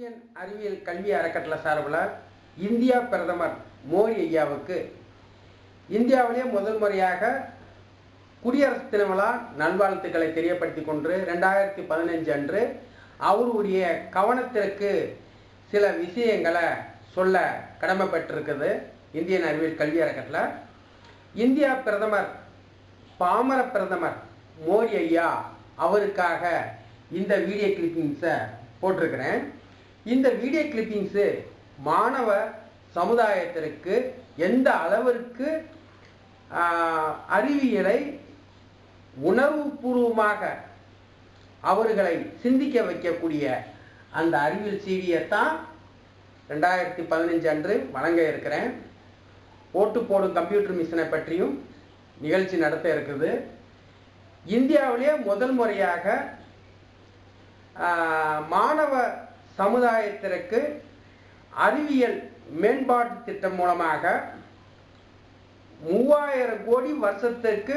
Indian அறிவியல் கல்வி அறக்கட்டளை சார்பில் இந்தியா பிரதமர் மோடி ஐயாவுக்கு இந்தியாவிலே முதல் முறையாக குடியரசு தின விழா நல்வாழ்த்துக்களை தெரியப்படுத்திக் கொண்டு 2015 அன்று அவருடைய கவனத்திற்கு சில விஷயங்களை சொல்ல கடமைப்பட்டிருக்குது. இந்தியன் அறிவியல் கல்வி அறக்கட்டளை இந்தியா பிரதமர் பாமர பிரதமர் மோடி ஐயா அவருக்காக இந்த வீடியோ கிளிப்பிங்ஸை போட்டிருக்கிறேன். இந்த வீடியோ கிளிப்பிங்ஸு மாணவ சமுதாயத்திற்கு எந்த அளவிற்கு அறிவியலை உணர்வுபூர்வமாக அவர்களை சிந்திக்க வைக்கக்கூடிய அந்த அறிவியல் சீடியைத்தான் 2015 அன்று வழங்க இருக்கிறேன். ஓட்டு போடும் கம்ப்யூட்டர் மிஷினை பற்றியும் நிகழ்ச்சி நடத்த இருக்குது. இந்தியாவிலே முதல் முறையாக மாணவ சமுதாயத்திற்கு அறிவியல் மேம்பாட்டு திட்டம் மூலமாக 3000 கோடி வருஷத்துக்கு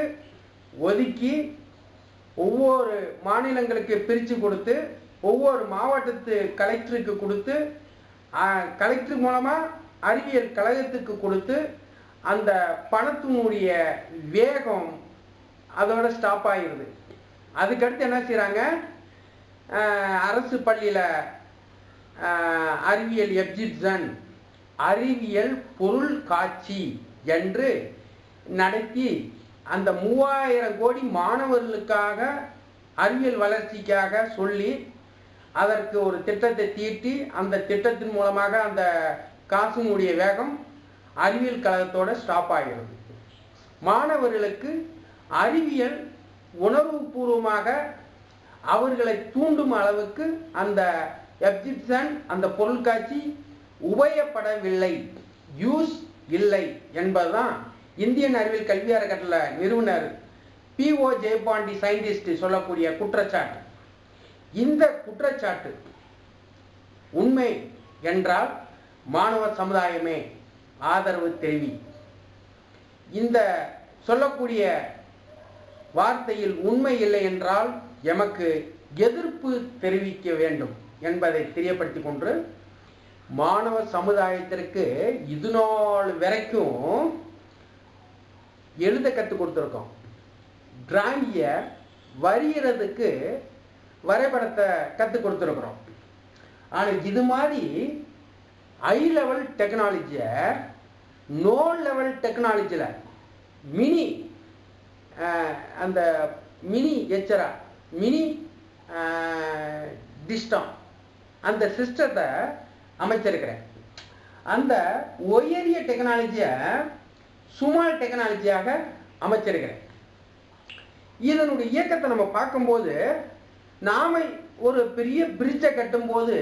ஒதுக்கி ஒவ்வொரு மாநிலங்களுக்கு பிரித்து கொடுத்து ஒவ்வொரு மாவட்டத்து கலெக்டருக்கு கொடுத்து கலெக்டர் மூலமாக அறிவியல் கழகத்துக்கு கொடுத்து அந்த பணத்தினுடைய வேகம் அதோட ஸ்டாப் ஆகிடுது. அதுக்கடுத்து என்ன செய்கிறாங்க, அரசு பள்ளியில் அறிவியல் எக்ஸிபிஷன் அறிவியல் பொருள் காட்சி என்று நடத்தி அந்த 3000 கோடி மாணவர்களுக்காக அறிவியல் வளர்ச்சிக்காக சொல்லி அதற்கு ஒரு திட்டத்தை தீட்டி அந்த திட்டத்தின் மூலமாக அந்த காசுனுடைய வேகம் அறிவியல் கழகத்தோட ஸ்டாப் ஆகிறது. மாணவர்களுக்கு அறிவியல் உணர்வுபூர்வமாக அவர்களை தூண்டும் அளவுக்கு அந்த எக்ஸிபிஷன் அந்த பொருட்காட்சி உபயோகப்படவில்லை, யூஸ் இல்லை என்பதுதான் இந்தியன் அறிவியல் கல்வி அறக்கட்டளை நிறுவனர் P.O. ஜெயபாண்டி சயின்டிஸ்ட் சொல்லக்கூடிய குற்றச்சாட்டு. இந்த குற்றச்சாட்டு உண்மை என்றால் மாணவ சமுதாயமே ஆதரவு தெரிவி. இந்த சொல்லக்கூடிய வார்த்தையில் உண்மை இல்லை என்றால் எமக்கு எதிர்ப்பு தெரிவிக்க வேண்டும் என்பதை தெரியப்படுத்திக் கொண்டு மாணவ சமுதாயத்திற்கு இது நாள் வரைக்கும் எழுத கற்றுக் கொடுத்துருக்கோம். டிராயிங்கை வரைகிறதுக்கு வரைபடத்தை கற்றுக் கொடுத்துருக்குறோம். ஆனால் இது மாதிரி ஹை லெவல் டெக்னாலஜியை நோ லெவல் டெக்னாலஜியில் மினி அந்த மினி எச்சரா மினி டிஸ்டம் அந்த சிஸ்டத்தை அமைச்சிருக்கிறேன். அந்த உயரிய டெக்னாலஜியை சுமால் டெக்னாலஜியாக அமைச்சிருக்கிறேன். இதனுடைய இயக்கத்தை நம்ம பார்க்கும்போது நாம ஒரு பெரிய பிரிட்ஜை கட்டும்போது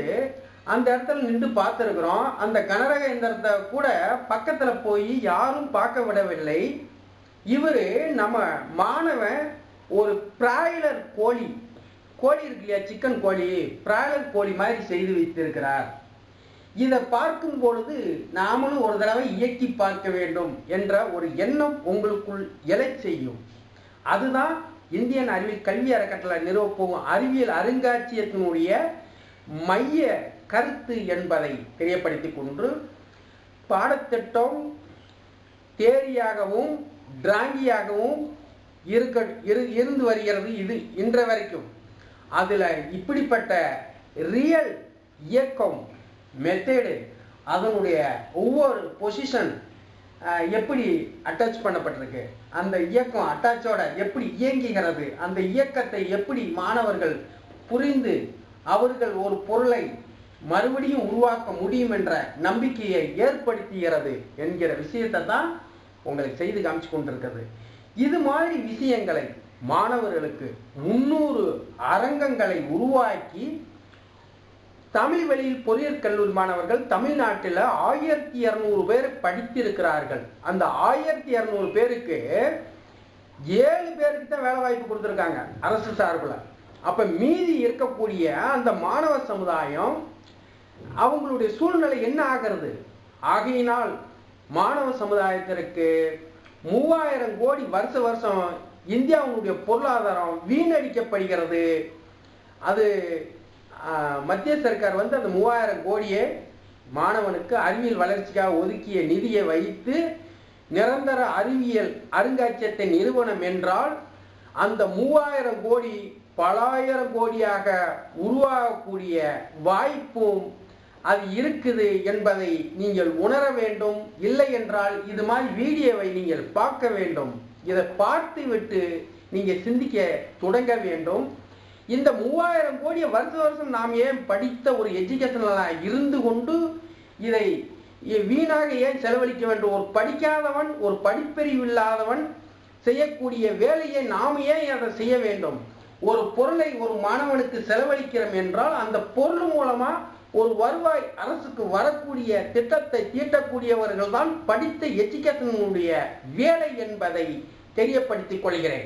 அந்த இடத்துல நின்று பார்த்துருக்குறோம். அந்த கனரக இயந்திரத்தை கூட பக்கத்தில் போய் யாரும் பார்க்க விடவில்லை. இவர் நம்ம மாணவன் ஒரு பிராய்லர் கோழி இருக்கு இல்லையா, சிக்கன் கோழி, பிராய்லர் கோழி மாதிரி செய்து வைத்திருக்கிறார். இதை பார்க்கும் பொழுது நாமளும் ஒரு தடவை இயக்கி பார்க்க வேண்டும் என்ற ஒரு எண்ணம் உங்களுக்குள் எழ செய்யும். அதுதான் இந்தியன் அறிவியல் கல்வி அறக்கட்டளை நிறுவப்போகும் அறிவியல் அருங்காட்சியகத்தினுடைய மைய கருத்து என்பதை தெரியப்படுத்திக் கொண்டு பாடத்திட்டம் தேரியாகவும் டிராங்கியாகவும் இருந்து வருகிறது. இது இன்ற வரைக்கும் அதில் இப்படிப்பட்ட ரியல் இயக்கம் மெத்தேடு அதனுடைய ஒவ்வொரு பொசிஷன் எப்படி அட்டாச் பண்ணப்பட்டிருக்கு, அந்த இயக்கம் அட்டாச்சோட எப்படி இயங்குகிறது, அந்த இயக்கத்தை எப்படி மாணவர்கள் புரிந்து அவர்கள் ஒரு பொருளை மறுபடியும் உருவாக்க முடியும் என்ற நம்பிக்கையை ஏற்படுத்துகிறது என்கிற விஷயத்தை தான் உங்களுக்கு செய்து காமிச்சு கொண்டிருக்கிறது. இது மாதிரி விஷயங்களை மாணவர்களுக்கு 300 அரங்கங்களை உருவாக்கி தமிழ் வழியில் பொறியியல் கல்லூரி மாணவர்கள் தமிழ்நாட்டில் 1200 பேர் படித்திருக்கிறார்கள். அந்த 1200 பேருக்கு 7 பேருக்கு தான் வேலை வாய்ப்பு கொடுத்துருக்காங்க அரசு சார்பில். அப்போ மீதி இருக்கக்கூடிய அந்த மாணவ சமுதாயம் அவங்களுடைய சூழ்நிலை என்ன ஆகிறது? ஆகையினால் மாணவ சமுதாயத்திற்கு 3000 கோடி வருஷம் இந்தியாவுடைய பொருளாதாரம் வீணடிக்கப்படுகிறது. அது மத்திய சர்க்கார் வந்து அந்த 3000 கோடியை மாணவனுக்கு அறிவியல் வளர்ச்சிக்காக ஒதுக்கிய நிதியை வைத்து நிரந்தர அறிவியல் அருங்காட்சியகத்தை நிறுவனம் என்றால் அந்த 3000 கோடி பல ஆயிரம் கோடியாக உருவாகக்கூடிய வாய்ப்பும் அது இருக்குது என்பதை நீங்கள் உணர வேண்டும். இல்லை என்றால் இது மாதிரி வீடியோவை நீங்கள் பார்க்க வேண்டும். இதை பார்த்து விட்டு நீங்கள் சிந்திக்க தொடங்க வேண்டும். இந்த 3000 கோடியை வருஷம் நாம் ஏன் படித்த ஒரு எஜுகேஷனலாக இருந்து கொண்டு இதை வீணாக ஏன் செலவழிக்க வேண்டும்? ஒரு படிக்காதவன், ஒரு படிப்பறிவு இல்லாதவன் செய்யக்கூடிய வேலையை நாம் ஏன் அதை செய்ய வேண்டும்? ஒரு பொருளை ஒரு மாணவனுக்கு செலவழிக்கிறோம் என்றால் அந்த பொருள் மூலமா ஒரு வருவாய் அரசுக்கு வரக்கூடிய திட்டத்தை தீட்டக்கூடியவர்கள் தான் படித்த எஜுகேஷனுடைய வேலை என்பதை தெரியப்படுத்திக் கொள்கிறேன்.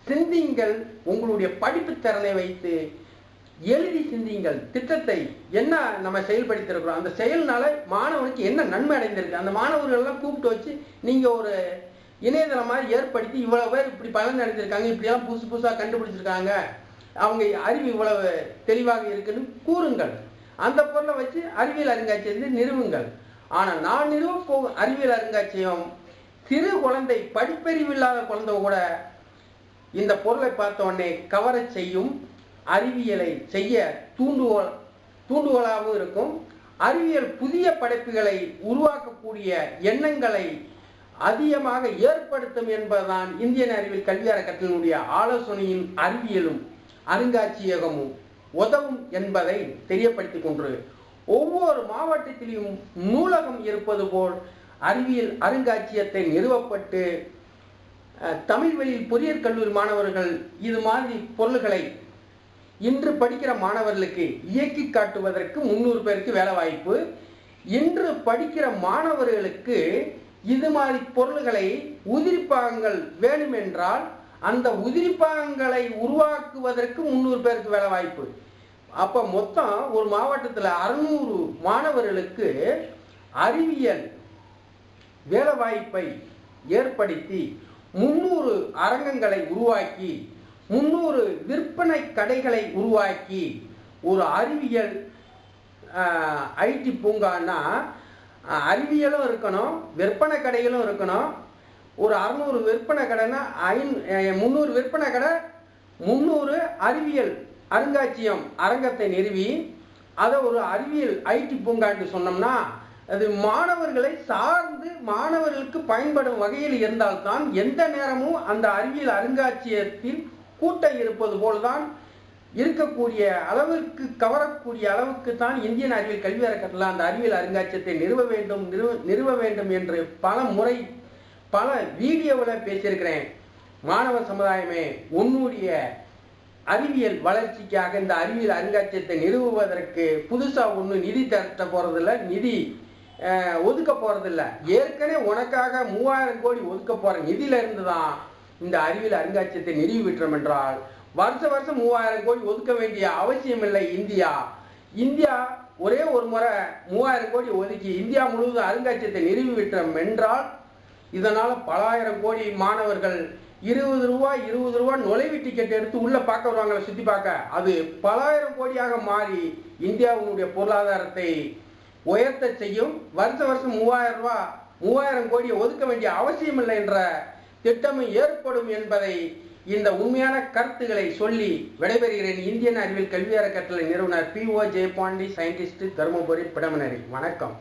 சிந்திங்கள். உங்களுடைய படிப்பு திறனை வைத்து எழுதி சிந்திங்கள். திட்டத்தை என்ன நம்ம செயல்படுத்திருக்கிறோம், அந்த செயல்னால மாணவனுக்கு என்ன நன்மை அடைந்திருக்கு, அந்த மாணவர்கள் எல்லாம் கூப்பிட்டு வச்சு நீங்க ஒரு இணையதளம் மாதிரி ஏற்படுத்தி இவ்வளவு பேர் இப்படி பலன் அடைஞ்சிருக்காங்க, இப்படியெல்லாம் புதுசாக கண்டுபிடிச்சிருக்காங்க, அவங்க அறிவு இவ்வளவு தெளிவாக இருக்குன்னு கூறுங்கள். அந்த பொருளை வச்சு அறிவியல் அருங்காட்சியகத்தை நிறுவுங்கள். ஆனால் நான் நிறுவ போகும் அறிவியல் அருங்காட்சியகம் சிறு குழந்தை, படிப்பறிவு இல்லாத குழந்தை கூட இந்த பொருளை பார்த்த உடனே கவர செய்யும், அறிவியலை செய்ய தூண்டுகோலாகவும் இருக்கும். அறிவியல் புதிய படைப்புகளை உருவாக்கக்கூடிய எண்ணங்களை அதிகமாக ஏற்படுத்தும் என்பதுதான் இந்தியன் அறிவியல் கல்வி அறக்கட்டளையினுடைய ஆலோசனையும் அறிவியலும் அருங்காட்சியகமும் உதவும் என்பதை தெரியப்படுத்திக் கொண்டு ஒவ்வொரு மாவட்டத்திலும் நூலகம் இருப்பது போல் அறிவியல் அருங்காட்சியகத்தை நிறுவப்பட்டு தமிழ் வழியில் பொறியியல் கல்லூரி மாணவர்கள் இது மாதிரி பொருள்களை இன்று படிக்கிற மாணவர்களுக்கு இயக்கி காட்டுவதற்கு 300 பேருக்கு வேலை வாய்ப்பு. இன்று படிக்கிற மாணவர்களுக்கு இது மாதிரி பொருள்களை உதிரிப்பாகங்கள் வேணும் என்றால் அந்த உதிரிப்பாகங்களை உருவாக்குவதற்கு 300 பேருக்கு வேலை வாய்ப்பு. அப்ப மொத்தம் ஒரு மாவட்டத்தில் 600 மாணவர்களுக்கு அறிவியல் வேலை வாய்ப்பை ஏற்படுத்தி 300 அரங்கங்களை உருவாக்கி 300 விற்பனை கடைகளை உருவாக்கி ஒரு அறிவியல் ஐடி பூங்கான்னா அறிவியலும் இருக்கணும், விற்பனை கடைகளும் இருக்கணும். ஒரு 600 விற்பனை கடைன்னா 300 விற்பனை கடை, 300 அறிவியல் அருங்காட்சியகம் அரங்கத்தை நிறுவி அதை ஒரு அறிவியல் ஐடி பூங்கான்னு சொன்னோம்னா அது மாணவர்களை சார்ந்து மாணவர்களுக்கு பயன்படும் வகையில் இருந்தால்தான் எந்த நேரமும் அந்த அறிவியல் அருங்காட்சியகத்தில் கூட்டம் இருப்பது போல்தான் இருக்கக்கூடிய அளவிற்கு கவரக்கூடிய அளவுக்கு தான் இந்தியன் அறிவியல் கல்வி அறக்கட்டளை அந்த அறிவியல் அருங்காட்சியகத்தை நிறுவ வேண்டும் என்று பல முறை பல வீடியோவில் பேசியிருக்கிறேன். மாணவ சமுதாயமே, உன்னுடைய அறிவியல் வளர்ச்சிக்காக இந்த அறிவியல் அருங்காட்சியகத்தை நிறுவுவதற்கு புதுசாக ஒன்றும் நிதி திரட்ட போறதில்லை, நிதி ஒதுக்க போறதில்லை. ஏற்கனவே உனக்காக 3000 கோடி ஒதுக்க போற நிதியில இருந்து தான் இந்த அறிவியல் அருங்காட்சியகத்தை நிறுவி விட்டோம் என்றால் வருஷம் 3000 கோடி ஒதுக்க வேண்டிய அவசியம் இல்லை. இந்தியா ஒரே ஒரு முறை 3000 கோடி ஒதுக்கி இந்தியா முழுவதும் அருங்காட்சியகத்தை நிறுவி விட்டோம் என்றால் இதனால பல ஆயிரம் கோடி மாணவர்கள் 20 ரூபாய் நுழைவு டிக்கெட் எடுத்து உள்ள பார்க்க வருவாங்களா, சுத்தி பார்க்க, அது பல ஆயிரம் கோடியாக மாறி இந்தியாவுடைய பொருளாதாரத்தை உயர்த்த செய்யும். வருஷம் 3000 கோடியை ஒதுக்க வேண்டிய அவசியம் இல்லை என்ற திட்டமும் ஏற்படும் என்பதை இந்த உண்மையான கருத்துக்களை சொல்லி விடைபெறுகிறேன். இந்தியன் அறிவியல் கல்வி அறக்கட்டளை நிறுவனர் PO ஜெயபாண்டி, சயின்டிஸ்ட், தருமபுரி, பிடமனரி. வணக்கம்.